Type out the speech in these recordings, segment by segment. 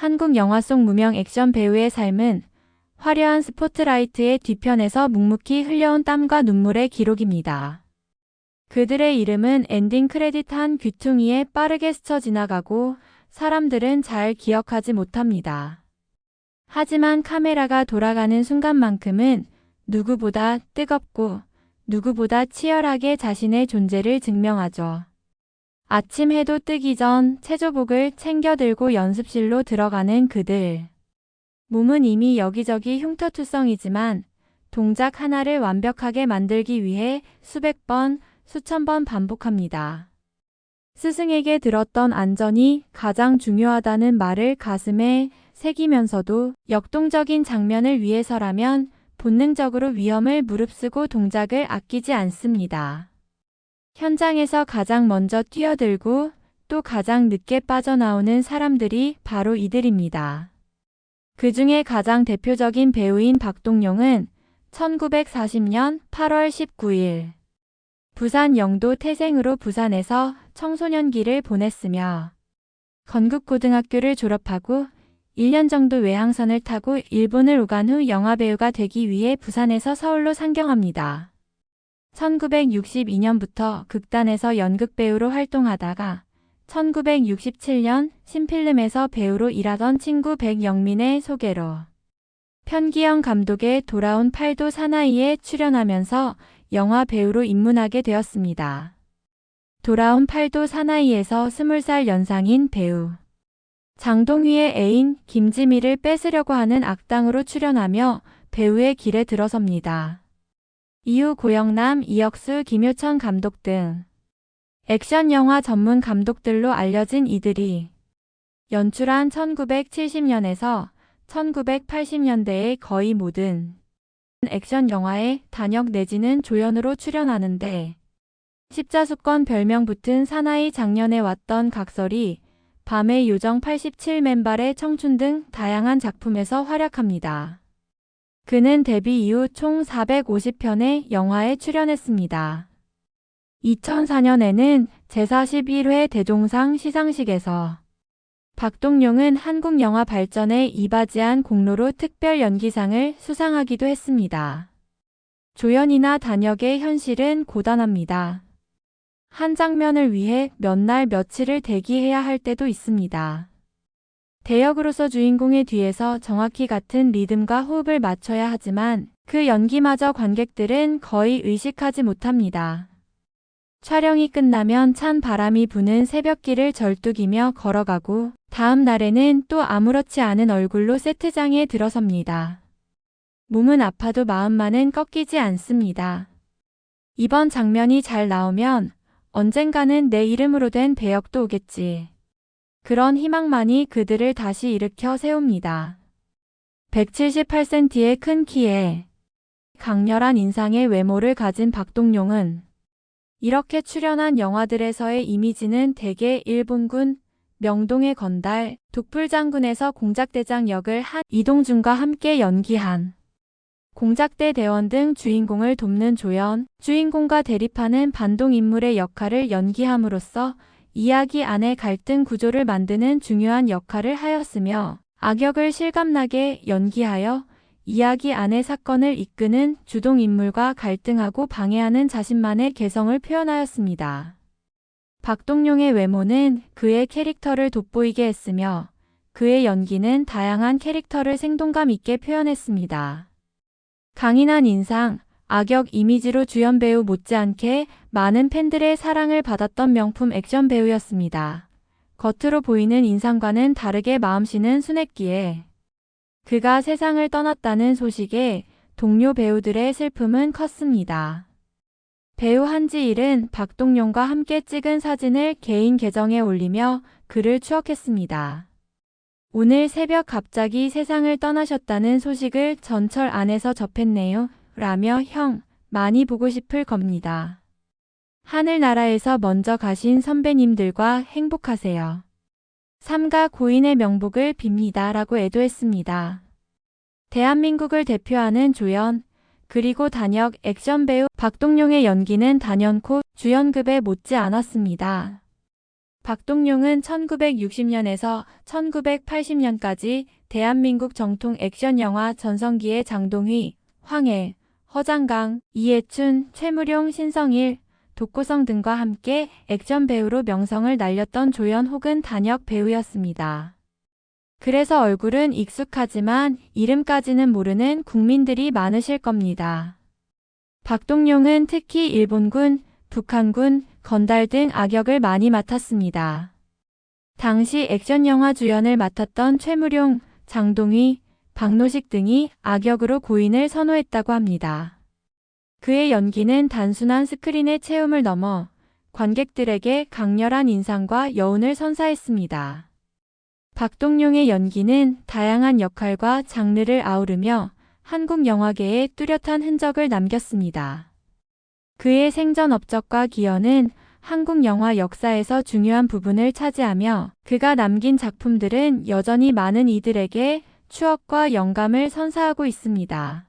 한국 영화 속 무명 액션 배우의 삶은 화려한 스포트라이트의 뒤편에서 묵묵히 흘려온 땀과 눈물의 기록입니다. 그들의 이름은 엔딩 크레딧 한 귀퉁이에 빠르게 스쳐 지나가고 사람들은 잘 기억하지 못합니다. 하지만 카메라가 돌아가는 순간만큼은 누구보다 뜨겁고 누구보다 치열하게 자신의 존재를 증명하죠. 아침 해도 뜨기 전 체조복을 챙겨 들고 연습실로 들어가는 그들. 몸은 이미 여기저기 흉터투성이지만 동작 하나를 완벽하게 만들기 위해 수백 번, 수천 번 반복합니다. 스승에게 들었던 안전이 가장 중요하다는 말을 가슴에 새기면서도 역동적인 장면을 위해서라면 본능적으로 위험을 무릅쓰고 동작을 아끼지 않습니다. 현장에서 가장 먼저 뛰어들고 또 가장 늦게 빠져나오는 사람들이 바로 이들입니다. 그 중에 가장 대표적인 배우인 박동용은 1940년 8월 19일 부산 영도 태생으로 부산에서 청소년기를 보냈으며 건국고등학교를 졸업하고 1년 정도 외항선을 타고 일본을 오간 후 영화배우가 되기 위해 부산에서 서울로 상경합니다. 1962년부터 극단에서 연극배우로 활동하다가 1967년 신필름에서 배우로 일하던 친구 백영민의 소개로 편기영 감독의 돌아온 팔도 사나이에 출연하면서 영화 배우로 입문하게 되었습니다. 돌아온 팔도 사나이에서 20살 연상인 배우 장동휘의 애인 김지미를 뺏으려고 하는 악당으로 출연하며 배우의 길에 들어섭니다. 이후 고영남, 이혁수, 김효천 감독 등 액션 영화 전문 감독들로 알려진 이들이 연출한 1970년에서 1980년대의 거의 모든 액션 영화에 단역 내지는 조연으로 출연하는데 십자수권 별명 붙은 사나이 장년에 왔던 각설이 밤의 요정 87 맨발의 청춘 등 다양한 작품에서 활약합니다. 그는 데뷔 이후 총 450편의 영화에 출연했습니다. 2004년에는 제41회 대종상 시상식에서 박동용은 한국 영화 발전에 이바지한 공로로 특별 연기상을 수상하기도 했습니다. 조연이나 단역의 현실은 고단합니다. 한 장면을 위해 몇 날 며칠을 대기해야 할 때도 있습니다. 대역으로서 주인공의 뒤에서 정확히 같은 리듬과 호흡을 맞춰야 하지만 그 연기마저 관객들은 거의 의식하지 못합니다. 촬영이 끝나면 찬 바람이 부는 새벽길을 절뚝이며 걸어가고 다음 날에는 또 아무렇지 않은 얼굴로 세트장에 들어섭니다. 몸은 아파도 마음만은 꺾이지 않습니다. 이번 장면이 잘 나오면 언젠가는 내 이름으로 된 배역도 오겠지. 그런 희망만이 그들을 다시 일으켜 세웁니다. 178cm의 큰 키에 강렬한 인상의 외모를 가진 박동용은 이렇게 출연한 영화들에서의 이미지는 대개 일본군, 명동의 건달, 독불장군에서 공작대장 역을 한 이동준과 함께 연기한 공작대 대원 등 주인공을 돕는 조연, 주인공과 대립하는 반동 인물의 역할을 연기함으로써 이야기 안의 갈등 구조를 만드는 중요한 역할을 하였으며 악역을 실감나게 연기하여 이야기 안의 사건을 이끄는 주동인물과 갈등하고 방해하는 자신만의 개성을 표현하였습니다. 박동용의 외모는 그의 캐릭터를 돋보이게 했으며 그의 연기는 다양한 캐릭터를 생동감 있게 표현했습니다. 강인한 인상, 악역 이미지로 주연 배우 못지않게 많은 팬들의 사랑을 받았던 명품 액션 배우였습니다. 겉으로 보이는 인상과는 다르게 마음씨는 순했기에 그가 세상을 떠났다는 소식에 동료 배우들의 슬픔은 컸습니다. 배우 한지일은 박동용과 함께 찍은 사진을 개인 계정에 올리며 그를 추억했습니다. 오늘 새벽 갑자기 세상을 떠나셨다는 소식을 전철 안에서 접했네요. 라며 형, 많이 보고 싶을 겁니다. 하늘나라에서 먼저 가신 선배님들과 행복하세요. 삼가 고인의 명복을 빕니다. 라고 애도했습니다. 대한민국을 대표하는 조연, 그리고 단역 액션 배우 박동용의 연기는 단연코 주연급에 못지 않았습니다. 박동룡은 1960년에서 1980년까지 대한민국 정통 액션 영화 전성기의 장동휘, 황해, 허장강, 이해춘, 최무룡, 신성일, 독고성 등과 함께 액션 배우로 명성을 날렸던 조연 혹은 단역 배우였습니다. 그래서 얼굴은 익숙하지만 이름까지는 모르는 국민들이 많으실 겁니다. 박동룡은 특히 일본군, 북한군, 건달 등 악역을 많이 맡았습니다. 당시 액션 영화 주연을 맡았던 최무룡, 장동휘, 박노식 등이 악역으로 고인을 선호했다고 합니다. 그의 연기는 단순한 스크린의 채움을 넘어 관객들에게 강렬한 인상과 여운을 선사했습니다. 박동룡의 연기는 다양한 역할과 장르를 아우르며 한국 영화계에 뚜렷한 흔적을 남겼습니다. 그의 생전 업적과 기여는 한국 영화 역사에서 중요한 부분을 차지하며 그가 남긴 작품들은 여전히 많은 이들에게 추억과 영감을 선사하고 있습니다.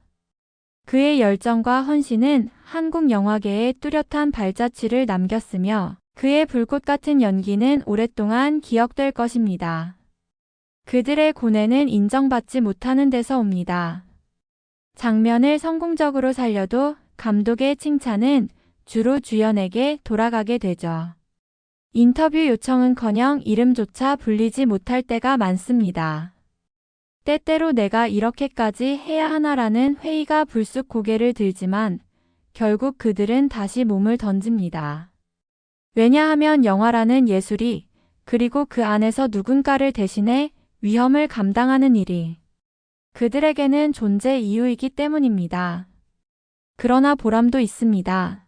그의 열정과 헌신은 한국 영화계에 뚜렷한 발자취를 남겼으며 그의 불꽃 같은 연기는 오랫동안 기억될 것입니다. 그들의 고뇌는 인정받지 못하는 데서 옵니다. 장면을 성공적으로 살려도 감독의 칭찬은 주로 주연에게 돌아가게 되죠. 인터뷰 요청은커녕 이름조차 불리지 못할 때가 많습니다. 때때로 내가 이렇게까지 해야 하나라는 회의가 불쑥 고개를 들지만 결국 그들은 다시 몸을 던집니다. 왜냐하면 영화라는 예술이 그리고 그 안에서 누군가를 대신해 위험을 감당하는 일이 그들에게는 존재 이유이기 때문입니다. 그러나 보람도 있습니다.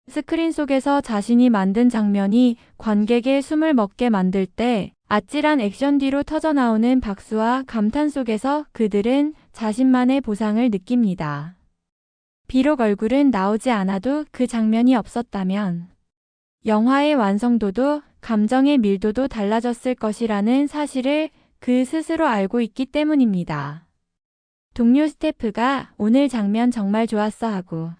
스크린 속에서 자신이 만든 장면이 관객의 숨을 먹게 만들 때 아찔한 액션 뒤로 터져나오는 박수와 감탄 속에서 그들은 자신만의 보상을 느낍니다. 비록 얼굴은 나오지 않아도 그 장면이 없었다면 영화의 완성도도 감정의 밀도도 달라졌을 것이라는 사실을 그 스스로 알고 있기 때문입니다. 동료 스태프가 오늘 장면 정말 좋았어 하고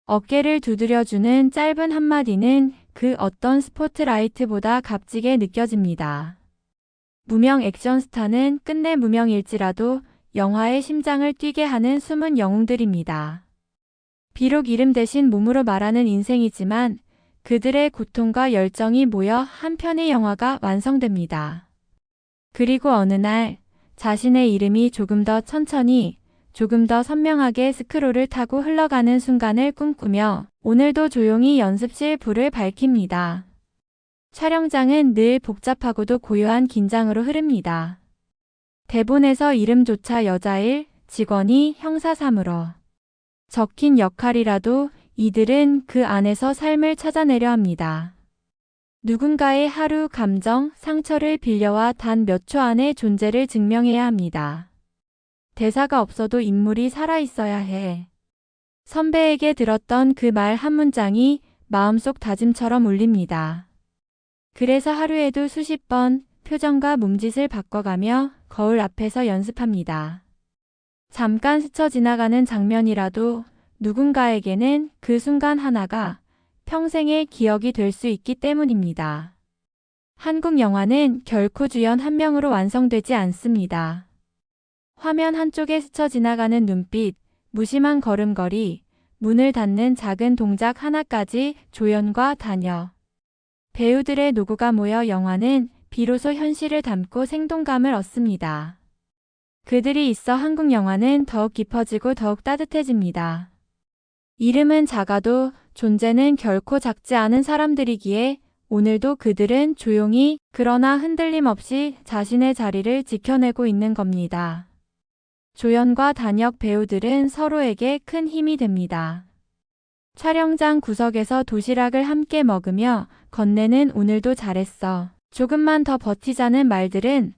어깨를 두드려주는 짧은 한마디는 그 어떤 스포트라이트보다 값지게 느껴집니다. 무명 액션 스타는 끝내 무명일지라도 영화의 심장을 뛰게 하는 숨은 영웅들입니다. 비록 이름 대신 몸으로 말하는 인생이지만 그들의 고통과 열정이 모여 한 편의 영화가 완성됩니다. 그리고 어느 날 자신의 이름이 조금 더 천천히 조금 더 선명하게 스크롤을 타고 흘러가는 순간을 꿈꾸며 오늘도 조용히 연습실 불을 밝힙니다. 촬영장은 늘 복잡하고도 고요한 긴장으로 흐릅니다. 대본에서 이름조차 여자일, 직원이 형사 3으로 적힌 역할이라도 이들은 그 안에서 삶을 찾아내려 합니다. 누군가의 하루, 감정, 상처를 빌려와 단 몇 초 안에 존재를 증명해야 합니다. 대사가 없어도 인물이 살아있어야 해. 선배에게 들었던 그 말 한 문장이 마음속 다짐처럼 울립니다. 그래서 하루에도 수십 번 표정과 몸짓을 바꿔가며 거울 앞에서 연습합니다. 잠깐 스쳐 지나가는 장면이라도 누군가에게는 그 순간 하나가 평생의 기억이 될 수 있기 때문입니다. 한국 영화는 결코 주연 한 명으로 완성되지 않습니다. 화면 한쪽에 스쳐 지나가는 눈빛, 무심한 걸음걸이, 문을 닫는 작은 동작 하나까지 조연과 단역, 배우들의 노고가 모여 영화는 비로소 현실을 담고 생동감을 얻습니다. 그들이 있어 한국 영화는 더욱 깊어지고 더욱 따뜻해집니다. 이름은 작아도 존재는 결코 작지 않은 사람들이기에 오늘도 그들은 조용히 그러나 흔들림 없이 자신의 자리를 지켜내고 있는 겁니다. 조연과 단역 배우들은 서로에게 큰 힘이 됩니다. 촬영장 구석에서 도시락을 함께 먹으며 건네는 오늘도 잘했어. 조금만 더 버티자는 말들은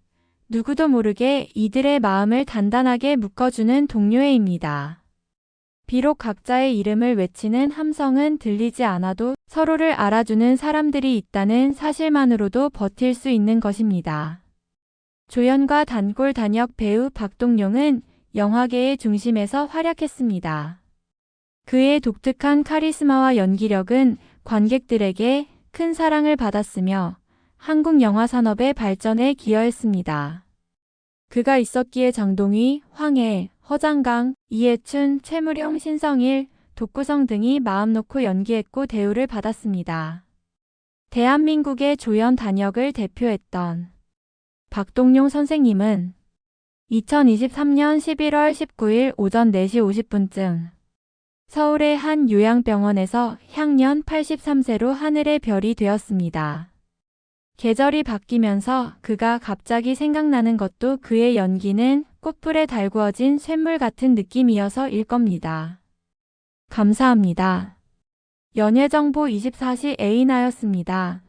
누구도 모르게 이들의 마음을 단단하게 묶어주는 동료애입니다. 비록 각자의 이름을 외치는 함성은 들리지 않아도 서로를 알아주는 사람들이 있다는 사실만으로도 버틸 수 있는 것입니다. 조연과 단골 단역 배우 박동룡은 영화계의 중심에서 활약했습니다. 그의 독특한 카리스마와 연기력은 관객들에게 큰 사랑을 받았으며 한국 영화 산업의 발전에 기여했습니다. 그가 있었기에 장동희, 황해, 허장강, 이해춘, 최무룡, 신성일, 독구성 등이 마음 놓고 연기했고 대우를 받았습니다. 대한민국의 조연 단역을 대표했던 박동용 선생님은 2023년 11월 19일 오전 4시 50분쯤 서울의 한 요양병원에서 향년 83세로 하늘의 별이 되었습니다. 계절이 바뀌면서 그가 갑자기 생각나는 것도 그의 연기는 꽃불에 달구어진 쇳물 같은 느낌이어서일 겁니다. 감사합니다. 연예정보 24시 에이나였습니다.